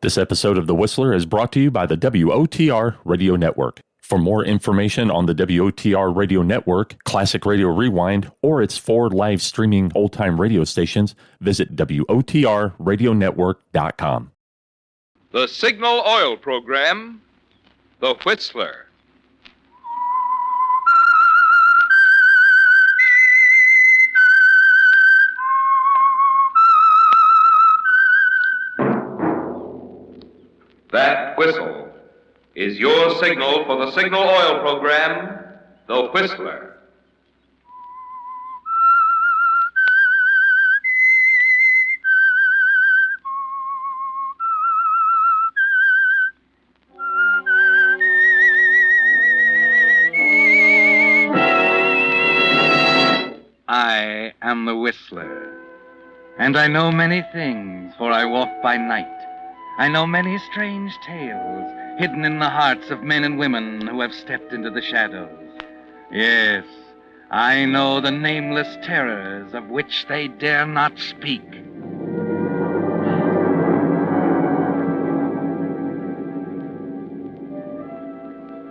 This episode of The Whistler is brought to you by the WOTR Radio Network. For more information on the WOTR Radio Network, Classic Radio Rewind, or its 4 live streaming old-time radio stations, visit WOTRradionetwork.com. The Signal Oil Program, The Whistler. That whistle is your signal for the Signal Oil Program, The Whistler. I am the Whistler, and I know many things, for I walk by night. I know many strange tales hidden in the hearts of men and women who have stepped into the shadows. Yes, I know the nameless terrors of which they dare not speak.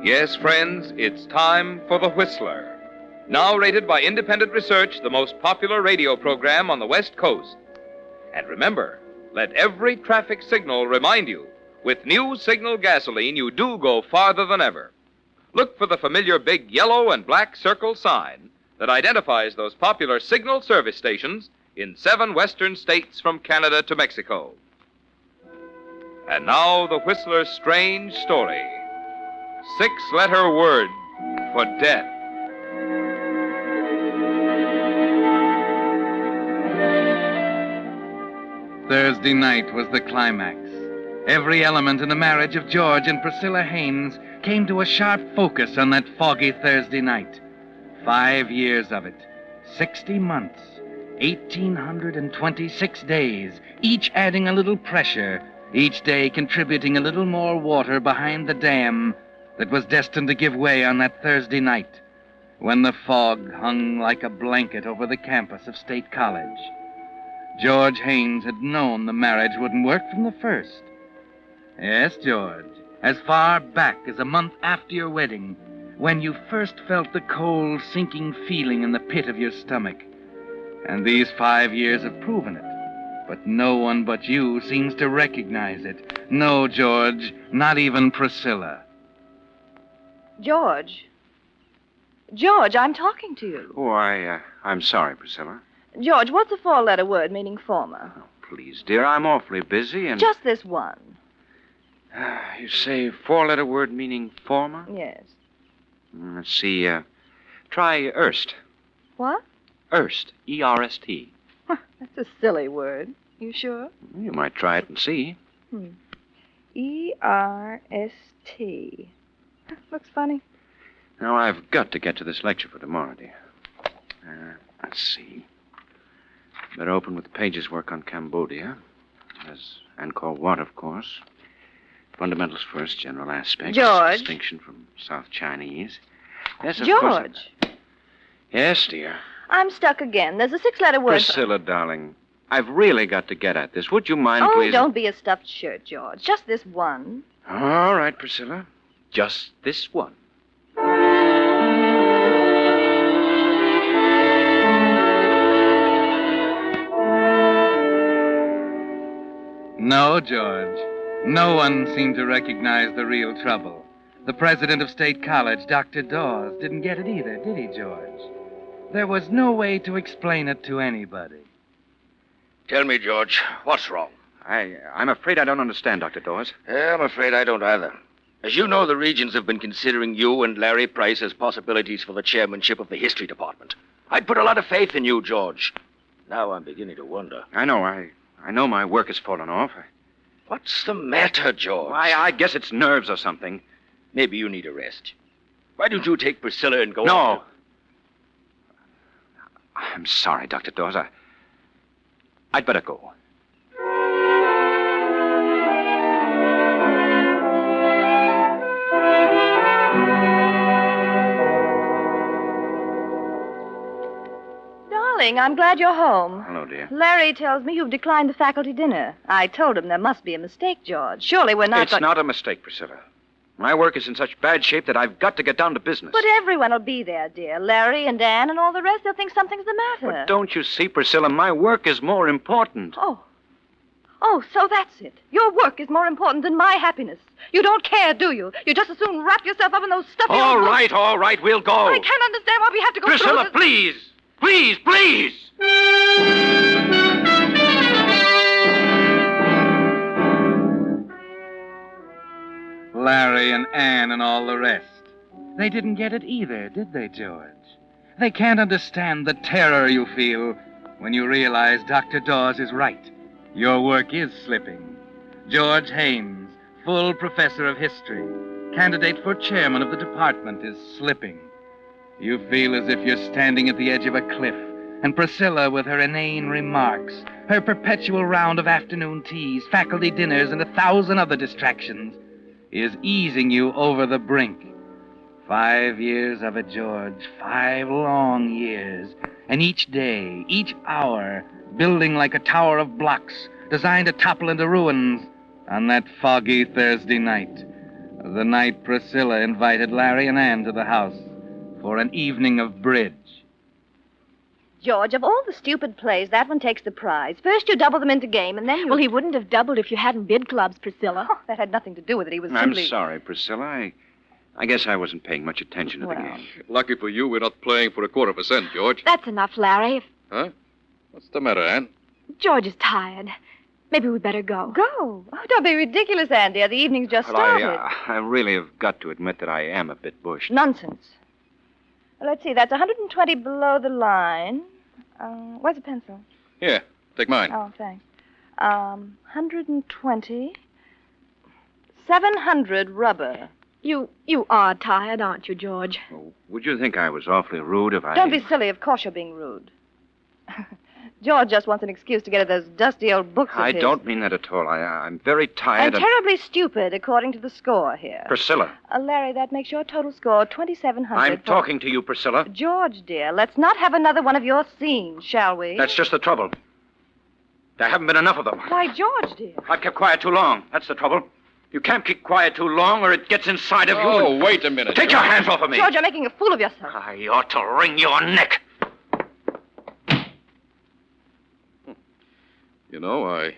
Yes, friends, it's time for The Whistler. Now rated by independent research, the most popular radio program on the West Coast. And remember, let every traffic signal remind you, with new Signal gasoline, you do go farther than ever. Look for the familiar big yellow and black circle sign that identifies those popular Signal service stations in 7 western states from Canada to Mexico. And now the Whistler's strange story. 6-letter word for death. Thursday night was the climax. Every element in the marriage of George and Priscilla Haynes came to a sharp focus on that foggy Thursday night. 5 years of it, 60 months, 1,826 days, each adding a little pressure, each day contributing a little more water behind the dam that was destined to give way on that Thursday night, when the fog hung like a blanket over the campus of State College. George Haynes had known the marriage wouldn't work from the first. Yes, George, as far back as a month after your wedding, when you first felt the cold, sinking feeling in the pit of your stomach. And these 5 years have proven it. But no one but you seems to recognize it. No, George, not even Priscilla. George. George, I'm talking to you. Oh, I'm sorry, Priscilla. George, what's a 4-letter word meaning former? Oh, please, dear, I'm awfully busy and... Just this one. You say 4-letter word meaning former? Yes. Let's see, try erst. What? Erst, E-R-S-T. That's a silly word. You sure? You might try it and see. E-R-S-T. Looks funny. Now, I've got to get to this lecture for tomorrow, dear. Let's see. Better open with the pages work on Cambodia. As Angkor Wat, of course. Fundamentals first, general aspects. George. Distinction from South Chinese. Yes, of George. course. Yes, dear. I'm stuck again. There's a 6-letter word. Priscilla, darling, I've really got to get at this. Would you mind, Oh, please? don't be a stuffed shirt, George. Just this one. All right, Priscilla. Just this one. No, George. No one seemed to recognize the real trouble. The president of State College, Dr. Dawes, didn't get it either, did he, George? There was no way to explain it to anybody. Tell me, George, what's wrong? I'm afraid I don't understand, Dr. Dawes. I'm afraid I don't either. As you know, the Regents have been considering you and Larry Price as possibilities for the chairmanship of the history department. I'd put a lot of faith in you, George. Now I'm beginning to wonder. I know. I know my work has fallen off. What's the matter, George? I guess it's nerves or something. Maybe you need a rest. Why don't you take Priscilla and go No. on? I'm sorry, Dr. Dawes. I'd better go. Darling, I'm glad you're home. Hello, dear? Larry tells me you've declined the faculty dinner. I told him there must be a mistake, George. Surely we're not It's not a mistake, Priscilla. My work is in such bad shape that I've got to get down to business. But everyone will be there, dear. Larry and Ann and all the rest. They'll think something's the matter. But don't you see, Priscilla, my work is more important. Oh, so that's it. Your work is more important than my happiness. You don't care, do you? You just as soon wrap yourself up in those stuffy All old right, we'll go. I can't understand why we have to go Priscilla, through this. please. Larry and Ann and all the rest. They didn't get it either, did they, George? They can't understand the terror you feel when you realize Dr. Dawes is right. Your work is slipping. George Haynes, full professor of history, candidate for chairman of the department, is slipping. You feel as if you're standing at the edge of a cliff, and Priscilla, with her inane remarks, her perpetual round of afternoon teas, faculty dinners, and 1,000 other distractions, is easing you over the brink. 5 years of it, George, 5 long years, and each day, each hour, building like a tower of blocks, designed to topple into ruins on that foggy Thursday night, the night Priscilla invited Larry and Ann to the house for an evening of bridge. George, of all the stupid plays, that one takes the prize. First you double them into game, and then you... Well, he wouldn't have doubled if you hadn't bid clubs, Priscilla. Oh, that had nothing to do with it. He was I'm simply... sorry, Priscilla. I guess I wasn't paying much attention to the game. Lucky for you, we're not playing for 1/4%, George. That's enough, Larry. Huh? What's the matter, Ann? George is tired. Maybe we better go. Go? Oh, don't be ridiculous, Ann, dear. The evening's just started. I really have got to admit that I am a bit bushed. Nonsense. Well, let's see. That's 120 below the line. Where's a pencil? Here, take mine. Oh, thanks. 120. 700 rubber. You are tired, aren't you, George? Oh, would you think I was awfully rude if I... Don't be silly. Of course you're being rude. George just wants an excuse to get at those dusty old books of I his. don't mean that at all. I'm very tired And terribly stupid, according to the score here. Priscilla, Larry, that makes your total score 2,700. I'm talking to you, Priscilla. George, dear, let's not have another one of your scenes, shall we? That's just the trouble. There haven't been enough of them. Why, George, dear. I've kept quiet too long. That's the trouble. You can't keep quiet too long or it gets inside of you. Oh, wait a minute. Take your hands off of me. George, you're making a fool of yourself. I ought to wring your neck. You know, I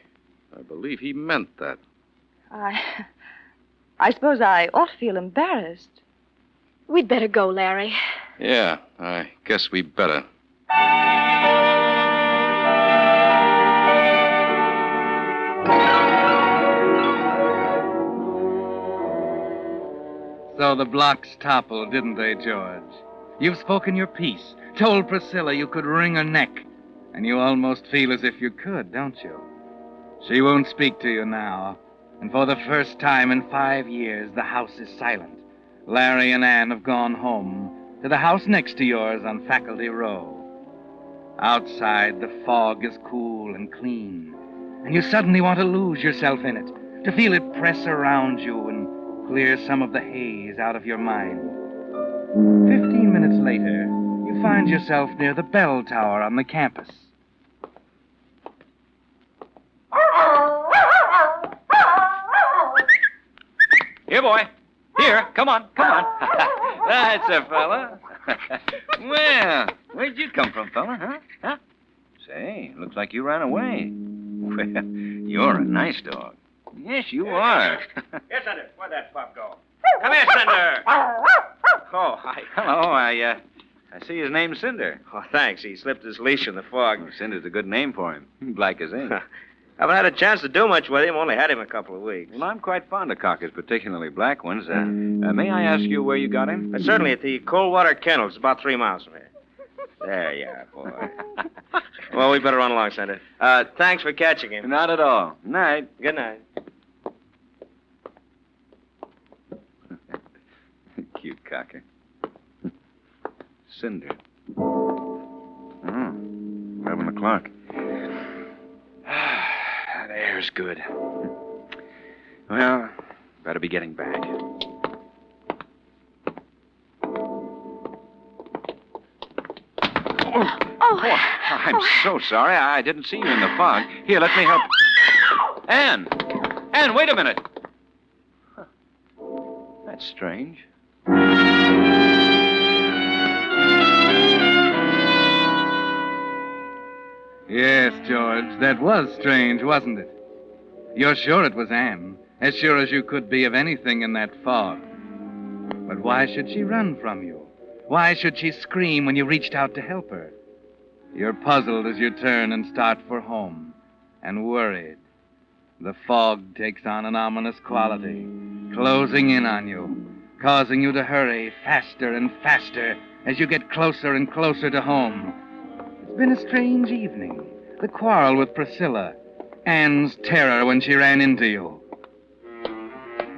believe he meant that. I suppose I ought to feel embarrassed. We'd better go, Larry. Yeah, I guess we better. So the blocks toppled, didn't they, George? You've spoken your piece, told Priscilla you could wring her neck, and you almost feel as if you could, don't you? She won't speak to you now, and for the first time in 5 years, the house is silent. Larry and Ann have gone home to the house next to yours on Faculty Row. Outside, the fog is cool and clean, and you suddenly want to lose yourself in it, to feel it press around you and clear some of the haze out of your mind. 15 minutes later, you find yourself near the bell tower on the campus. Here, boy. Here, come on. That's a fella. Well, where'd you come from, fella, huh? Say, looks like you ran away. Well, you're a nice dog. Yes, you are. Here, Senator. Where'd that pup go? Come here, Senator. Oh, hi. Hello. I see his name's Cinder. Oh, thanks. He slipped his leash in the fog. Well, Cinder's a good name for him. Black as ink. Haven't had a chance to do much with him. Only had him a couple of weeks. Well, I'm quite fond of cockers, particularly black ones. May I ask you where you got him? Certainly at the Coldwater Kennels, about 3 miles from here. There you are, boy. Well, we better run along, Senator. Thanks for catching him. Not at all. Night. Good night. Cute cocker. Cinder. Oh, 11 o'clock. That air's good. Well, better be getting back. Oh. I'm so sorry. I didn't see you in the fog. Here, let me help. Anne! Anne, wait a minute. Huh. That's strange. Yes, George, that was strange, wasn't it? You're sure it was Anne, as sure as you could be of anything in that fog. But why should she run from you? Why should she scream when you reached out to help her? You're puzzled as you turn and start for home, and worried. The fog takes on an ominous quality, closing in on you, causing you to hurry faster and faster as you get closer and closer to home. It's been a strange evening. The quarrel with Priscilla, Anne's terror when she ran into you.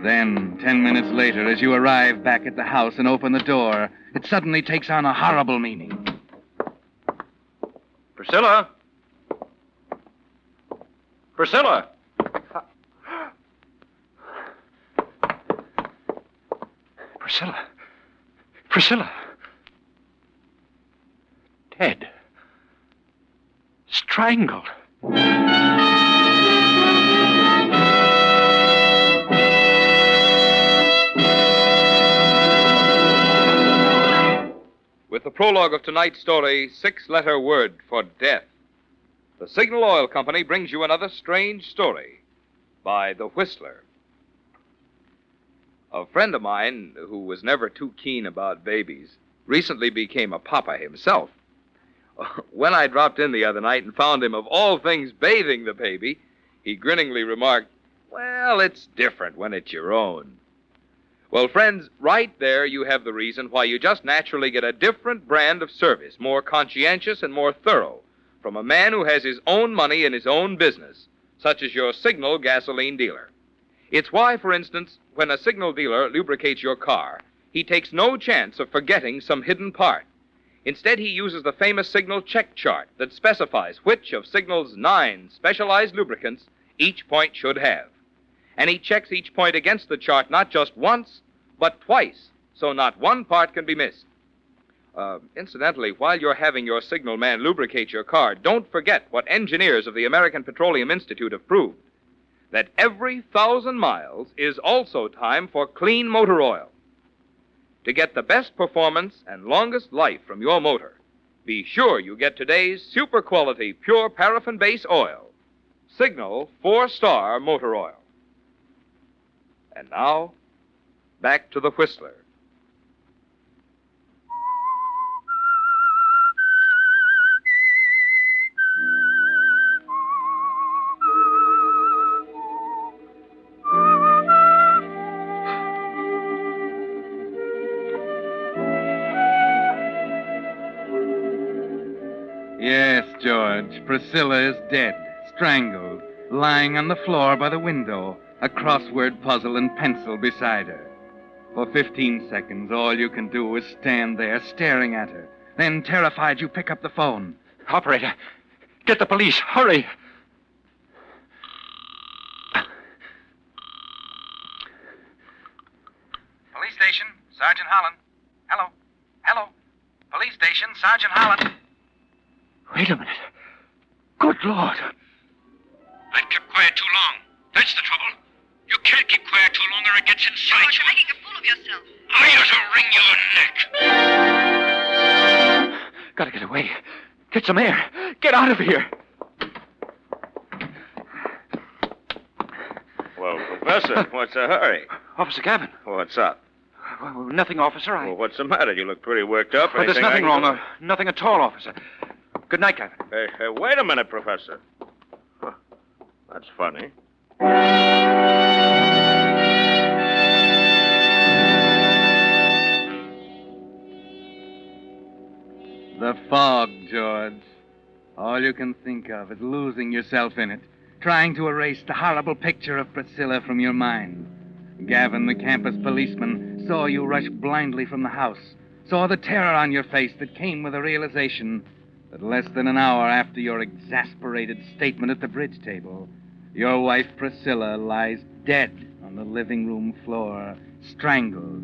Then, 10 minutes later, as you arrive back at the house and open the door, it suddenly takes on a horrible meaning. Priscilla? Priscilla! Priscilla. Priscilla. Dead. Strangled. With the prologue of tonight's story, 6-letter word for death, the Signal Oil Company brings you another strange story by The Whistler. A friend of mine, who was never too keen about babies, recently became a papa himself. When I dropped in the other night and found him, of all things, bathing the baby, he grinningly remarked, "Well, it's different when it's your own." Well, friends, right there you have the reason why you just naturally get a different brand of service, more conscientious and more thorough, from a man who has his own money in his own business, such as your Signal gasoline dealer. It's why, for instance, when a Signal dealer lubricates your car, he takes no chance of forgetting some hidden part. Instead, he uses the famous Signal check chart that specifies which of Signal's 9 specialized lubricants each point should have. And he checks each point against the chart not just once, but twice, so not one part can be missed. Incidentally, while you're having your Signal man lubricate your car, don't forget what engineers of the American Petroleum Institute have proved, that every 1,000 miles is also time for clean motor oil. To get the best performance and longest life from your motor, be sure you get today's super quality pure paraffin base oil, Signal 4-star motor oil. And now, back to the Whistler. Yes, George, Priscilla is dead, strangled, lying on the floor by the window, a crossword puzzle and pencil beside her. For 15 seconds, all you can do is stand there staring at her. Then, terrified, you pick up the phone. Operator, get the police. Hurry. Police station, Sergeant Holland. Hello. Hello. Police station, Sergeant Holland. Wait a minute. Good Lord. I've kept quiet too long. That's the trouble. You can't keep quiet too long or it gets inside George, you. you're making a fool of yourself. I ought to wring your neck. Gotta get away. Get some air. Get out of here. Well, Professor, what's the hurry? Officer Gavin. What's up? Well, nothing, officer. Well, what's the matter? You look pretty worked up. There's Anything nothing I can wrong. do? Nothing at all, officer. Good night, Gavin. Hey, wait a minute, Professor. Huh. That's funny. The fog, George. All you can think of is losing yourself in it, trying to erase the horrible picture of Priscilla from your mind. Gavin, the campus policeman, saw you rush blindly from the house, saw the terror on your face that came with the realization that less than an hour after your exasperated statement at the bridge table, your wife Priscilla lies dead on the living room floor, strangled.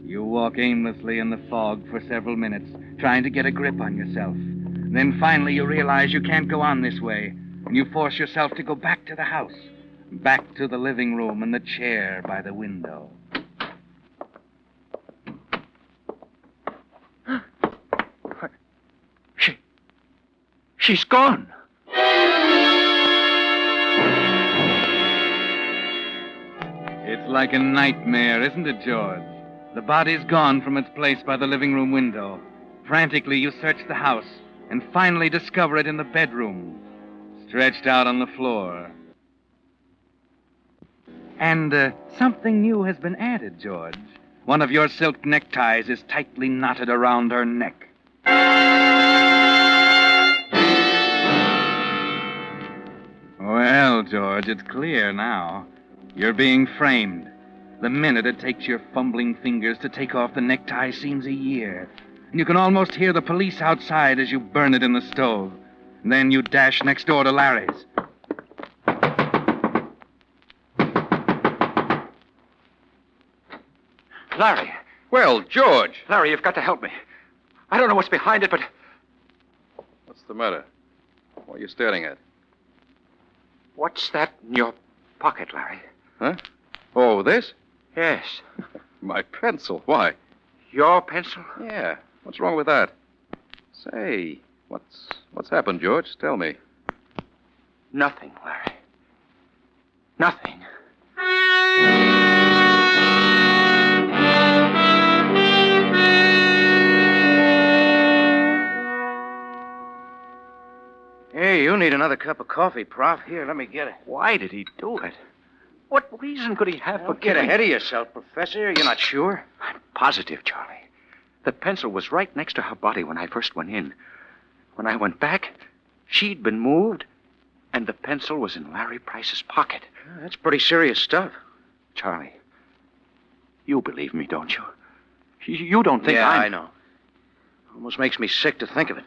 You walk aimlessly in the fog for several minutes, trying to get a grip on yourself. Then finally you realize you can't go on this way, and you force yourself to go back to the house, back to the living room and the chair by the window. She's gone. It's like a nightmare, isn't it, George? The body's gone from its place by the living room window. Frantically, you search the house and finally discover it in the bedroom, stretched out on the floor. And something new has been added, George. One of your silk neckties is tightly knotted around her neck. Well, George, it's clear now. You're being framed. The minute it takes your fumbling fingers to take off the necktie seems a year. And you can almost hear the police outside as you burn it in the stove. And then you dash next door to Larry's. Larry. Well, George. Larry, you've got to help me. I don't know what's behind it, but... What's the matter? What are you staring at? What's that in your pocket, Larry? Huh? Oh, this? Yes. My pencil. Why? Your pencil? Yeah. What's wrong with that? Say, what's happened, George? Tell me. Nothing, Larry. Nothing. Hey, you need another cup of coffee, Prof. Here, let me get it. Why did he do it? What reason could he have for Don't get killing... ahead of yourself, Professor. You're not sure? I'm positive, Charlie. The pencil was right next to her body when I first went in. When I went back, she'd been moved, and the pencil was in Larry Price's pocket. That's pretty serious stuff. Charlie, you believe me, don't you? You don't think Yeah, I'm... I know. Almost makes me sick to think of it.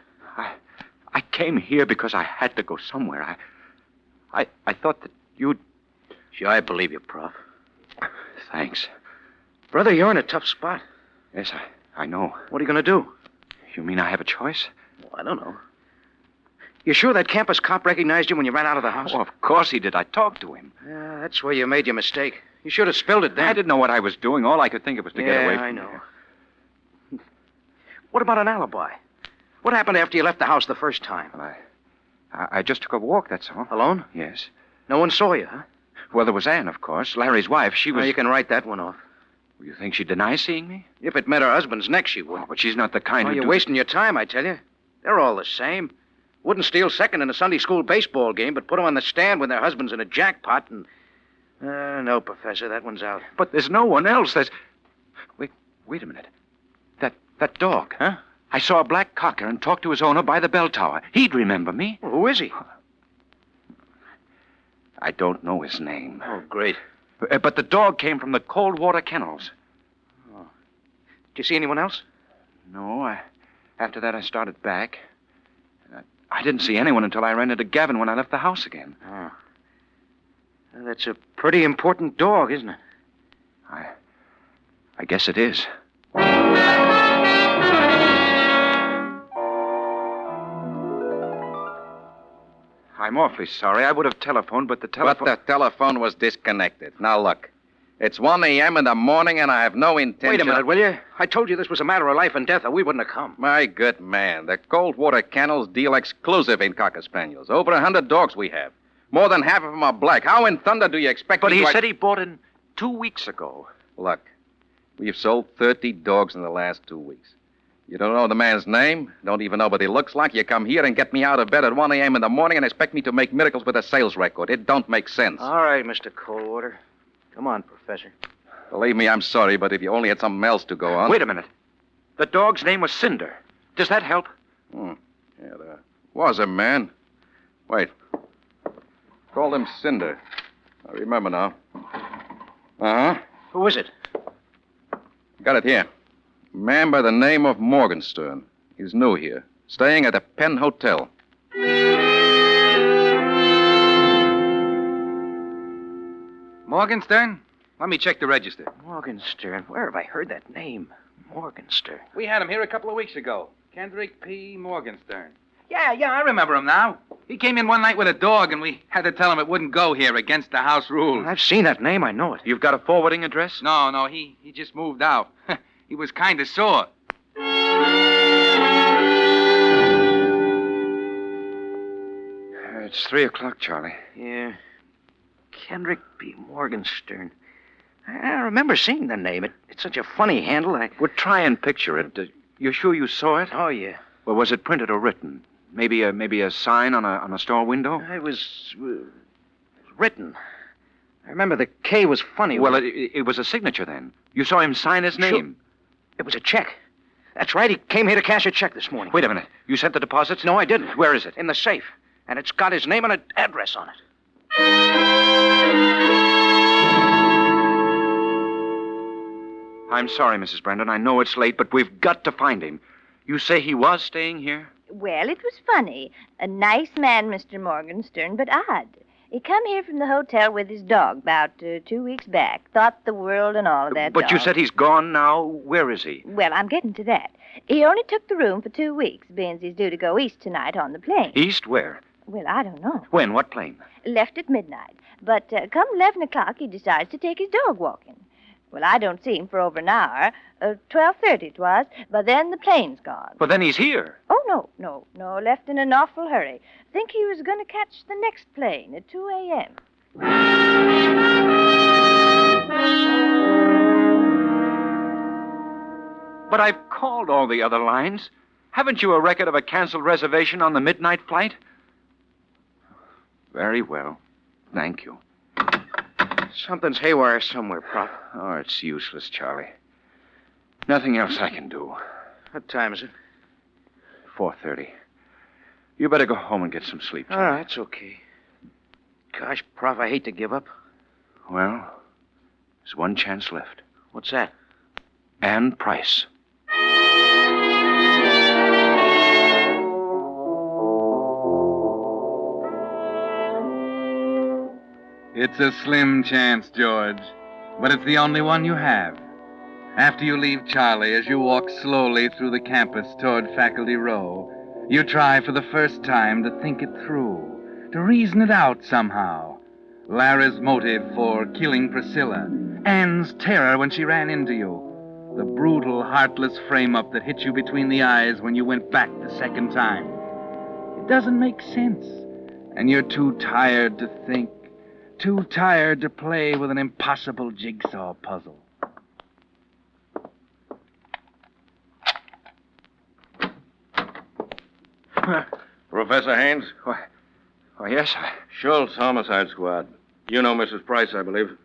I came here because I had to go somewhere. I thought that you'd... Sure, I believe you, Prof. Thanks. Brother, you're in a tough spot. Yes, I know. What are you going to do? You mean I have a choice? Well, I don't know. You sure that campus cop recognized you when you ran out of the house? Oh, of course he did. I talked to him. Yeah, that's where you made your mistake. You should have spilled it then. I didn't know what I was doing. All I could think of was to get away from I know. here. What about an alibi? What happened after you left the house the first time? Well, I just took a walk, that's all. Alone? Yes. No one saw you, huh? Well, there was Anne, of course, Larry's wife. She was... Well, you can write that one off. You think she'd deny seeing me? If it met her husband's neck, she would. Oh, but she's not the kind who... You're wasting your time, I tell you. They're all the same. Wouldn't steal second in a Sunday school baseball game, but put them on the stand when their husband's in a jackpot and... no, Professor, that one's out. But there's no one else. There's... Wait a minute. That dog. Huh? I saw a black cocker and talked to his owner by the bell tower. He'd remember me. Well, who is he? I don't know his name. Oh, great. But the dog came from the cold water kennels. Oh. Did you see anyone else? No, after that I started back. I didn't see anyone until I ran into Gavin when I left the house again. Oh. Well, that's a pretty important dog, isn't it? I guess it is. I'm awfully sorry. I would have telephoned, but the telephone... But the telephone was disconnected. Now, look. It's 1 a.m. in the morning, and I have no intention... Wait a minute, will you? I told you this was a matter of life and death, or we wouldn't have come. My good man, the cold water kennels deal exclusive in Cocker Spaniels. Over 100 dogs we have. More than half of them are black. How in thunder do you expect But me he to... said he bought in 2 weeks ago. Look, we've sold 30 dogs in the last 2 weeks. You don't know the man's name, don't even know what he looks like. You come here and get me out of bed at 1 a.m. in the morning and expect me to make miracles with a sales record. It don't make sense. All right, Mr. Coldwater. Come on, Professor. Believe me, I'm sorry, but if you only had something else to go on... Wait a minute. The dog's name was Cinder. Does that help? Yeah, there was a man. Wait. Called him Cinder. I remember now. Uh-huh. Who is it? Got it here. A man by the name of Morgenstern. He's new here. Staying at the Penn Hotel. Morgenstern? Let me check the register. Morgenstern. Where have I heard that name? Morgenstern. We had him here a couple of weeks ago. Kendrick P. Morgenstern. Yeah, I remember him now. He came in one night with a dog, and we had to tell him it wouldn't go here against the house rules. I've seen that name. I know it. You've got a forwarding address? No, he just moved out. He was kind of sore. It's 3 o'clock, Charlie. Yeah. Kendrick P. Morgenstern. I remember seeing the name. It's such a funny handle. Well, try and picture it. You sure you saw it? Oh, yeah. Well, was it printed or written? Maybe a sign on a store window? It was written. I remember the K was funny. Well, it was a signature then. You saw him sign his name. It was a check. That's right. He came here to cash a check this morning. Wait a minute. You sent the deposits? No, I didn't. Where is it? In the safe. And it's got his name and an address on it. I'm sorry, Mrs. Brandon. I know it's late, but we've got to find him. You say he was staying here? Well, it was funny. A nice man, Mr. Morgenstern, but odd. He come here from the hotel with his dog about 2 weeks back. Thought the world and all of that. But you dog. said he's gone now. Where is he? Well, I'm getting to that. He only took the room for 2 weeks, being he's due to go east tonight on the plane. East where? Well, I don't know. When? What plane? Left at midnight. But come 11 o'clock, he decides to take his dog walking. Well, I don't see him for over an hour. 12:30 it was, but then the plane's gone. Well, then he's here. Oh, no. Left in an awful hurry. Think he was going to catch the next plane at 2 a.m. But I've called all the other lines. Haven't you a record of a canceled reservation on the midnight flight? Very well. Thank you. Something's haywire somewhere, Prof. Oh, it's useless, Charlie. Nothing else I can do. What time is it? 4:30. You better go home and get some sleep. Oh, that's okay. Gosh, Prof, I hate to give up. Well, there's one chance left. What's that? Ann Price. It's a slim chance, George, but it's the only one you have. After you leave Charlie, as you walk slowly through the campus toward Faculty Row, you try for the first time to think it through, to reason it out somehow. Larry's motive for killing Priscilla, Ann's terror when she ran into you, the brutal, heartless frame-up that hit you between the eyes when you went back the second time. It doesn't make sense, and you're too tired to think. Too tired to play with an impossible jigsaw puzzle. Professor Haynes? Oh, yes? Schultz, Homicide Squad. You know Mrs. Price, I believe.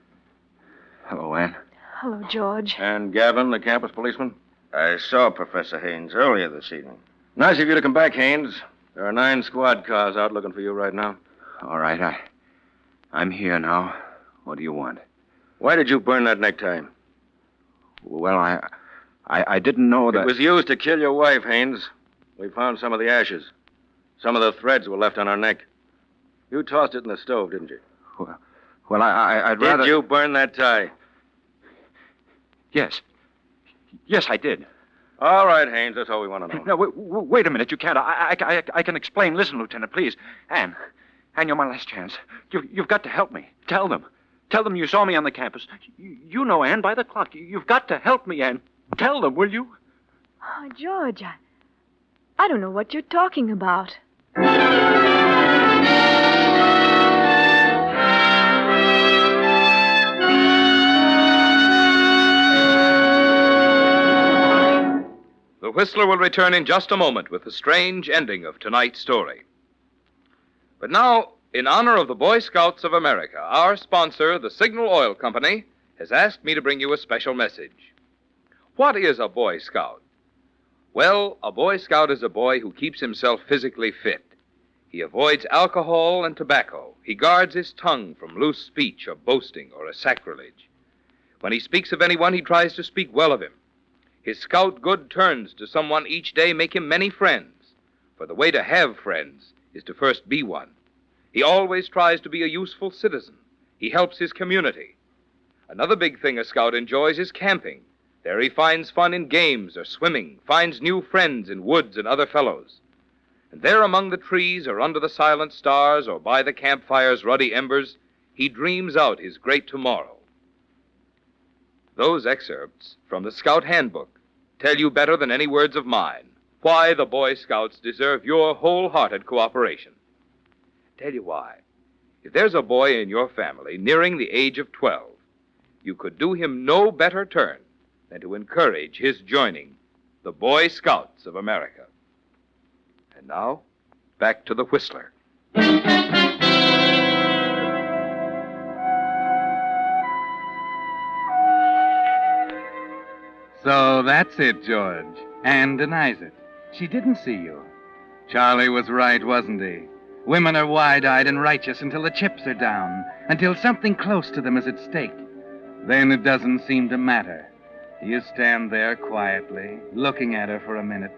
Hello, Ann. Hello, George. And Gavin, the campus policeman? I saw Professor Haynes earlier this evening. Nice of you to come back, Haynes. There are 9 squad cars out looking for you right now. All right, I'm here now. What do you want? Why did you burn that necktie? Well, I didn't know that... It was used to kill your wife, Haynes. We found some of the ashes. Some of the threads were left on her neck. You tossed it in the stove, didn't you? Well, I'd rather... Did you burn that tie? Yes. Yes, I did. All right, Haynes, that's all we want to know. No, wait a minute. You can't. I can explain. Listen, Lieutenant, please. Ann, you're my last chance. You've got to help me. Tell them. Tell them you saw me on the campus. You know, Ann, by the clock. You've got to help me, Ann. Tell them, will you? Oh, George, I don't know what you're talking about. The Whistler will return in just a moment with the strange ending of tonight's story. But now, in honor of the Boy Scouts of America, our sponsor, the Signal Oil Company, has asked me to bring you a special message. What is a Boy Scout? Well, a Boy Scout is a boy who keeps himself physically fit. He avoids alcohol and tobacco. He guards his tongue from loose speech or boasting or a sacrilege. When he speaks of anyone, he tries to speak well of him. His scout good turns to someone each day make him many friends, for the way to have friends is to first be one. He always tries to be a useful citizen. He helps his community. Another big thing a scout enjoys is camping. There he finds fun in games or swimming, finds new friends in woods and other fellows. And there among the trees or under the silent stars or by the campfire's ruddy embers, he dreams out his great tomorrow. Those excerpts from the Scout Handbook tell you better than any words of mine why the Boy Scouts deserve your wholehearted cooperation. Tell you why. If there's a boy in your family nearing the age of 12, you could do him no better turn than to encourage his joining the Boy Scouts of America. And now, back to the Whistler. So that's it, George. Anne denies it. She didn't see you. Charlie was right, wasn't he? Women are wide-eyed and righteous until the chips are down, until something close to them is at stake. Then it doesn't seem to matter. You stand there quietly, looking at her for a minute.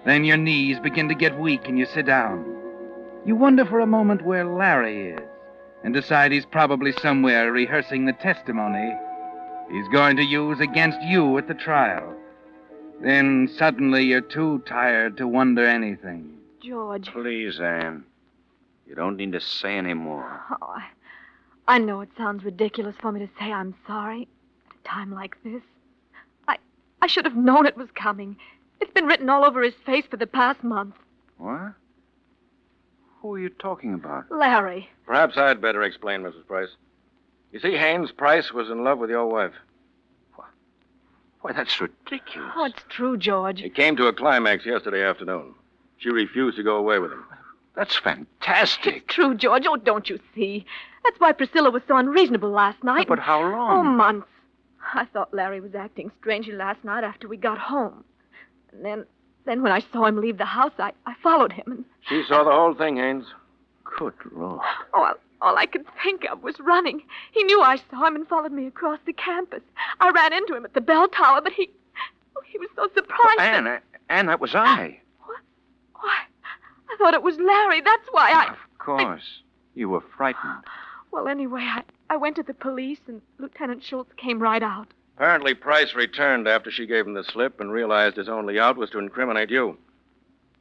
Then your knees begin to get weak and you sit down. You wonder for a moment where Larry is, and decide he's probably somewhere rehearsing the testimony he's going to use against you at the trial. Then suddenly you're too tired to wonder anything. George. Please, Anne. You don't need to say any more. Oh, I know it sounds ridiculous for me to say I'm sorry at a time like this. I should have known it was coming. It's been written all over his face for the past month. What? Who are you talking about? Larry. Perhaps I'd better explain, Mrs. Price. You see, Haynes Price was in love with your wife. Why, that's ridiculous. Oh, it's true, George. It came to a climax yesterday afternoon. She refused to go away with him. That's fantastic. It's true, George. Oh, don't you see? That's why Priscilla was so unreasonable last night. But how long? Oh, months. I thought Larry was acting strangely last night after we got home. And then when I saw him leave the house, I followed him and... She saw the whole thing, Haynes. Good Lord. Oh, all I could think of was running. He knew I saw him and followed me across the campus. I ran into him at the bell tower, but he was so surprised. Oh, Anne, that was I. What? Why, I thought it was Larry. That's why I... Of course. You were frightened. Well, anyway, I went to the police, and Lieutenant Schultz came right out. Apparently, Price returned after she gave him the slip and realized his only out was to incriminate you.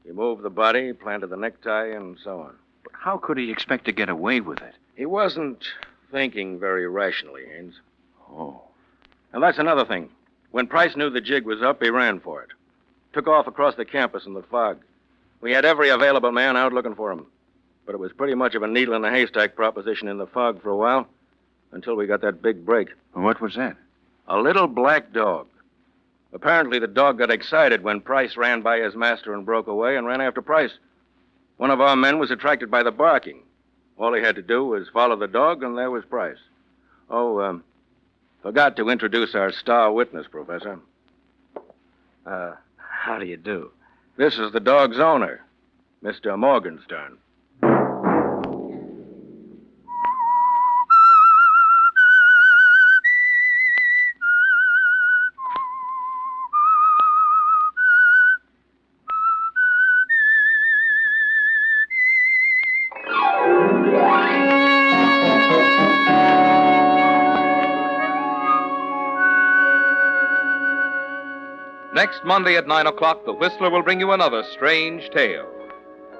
He moved the body, planted the necktie, and so on. But how could he expect to get away with it? He wasn't thinking very rationally, Haynes. Oh. And that's another thing. When Price knew the jig was up, he ran for it. Took off across the campus in the fog. We had every available man out looking for him. But it was pretty much of a needle in a haystack proposition in the fog for a while, until we got that big break. What was that? A little black dog. Apparently, the dog got excited when Price ran by his master and broke away and ran after Price. One of our men was attracted by the barking. All he had to do was follow the dog, and there was Price. Oh, forgot to introduce our star witness, Professor. How do you do? This is the dog's owner, Mr. Morgenstern. Next Monday at 9 o'clock, The Whistler will bring you another strange tale.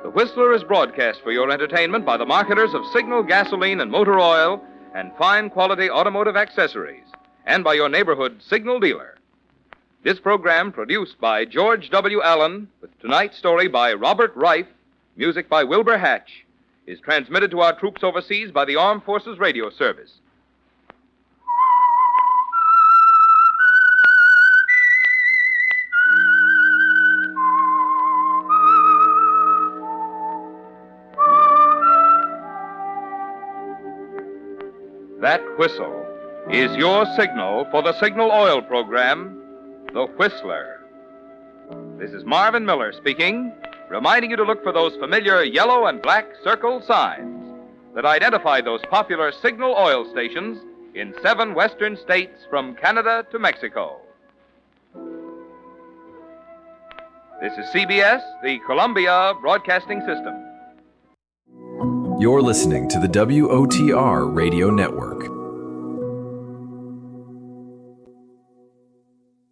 The Whistler is broadcast for your entertainment by the marketers of Signal gasoline and motor oil and fine quality automotive accessories, and by your neighborhood Signal dealer. This program, produced by George W. Allen, with tonight's story by Robert Reif, music by Wilbur Hatch, is transmitted to our troops overseas by the Armed Forces Radio Service. That whistle is your signal for the Signal Oil program, The Whistler. This is Marvin Miller speaking, reminding you to look for those familiar yellow and black circle signs that identify those popular Signal oil stations in 7 western states from Canada to Mexico. This is CBS, the Columbia Broadcasting System. You're listening to the WOTR Radio Network.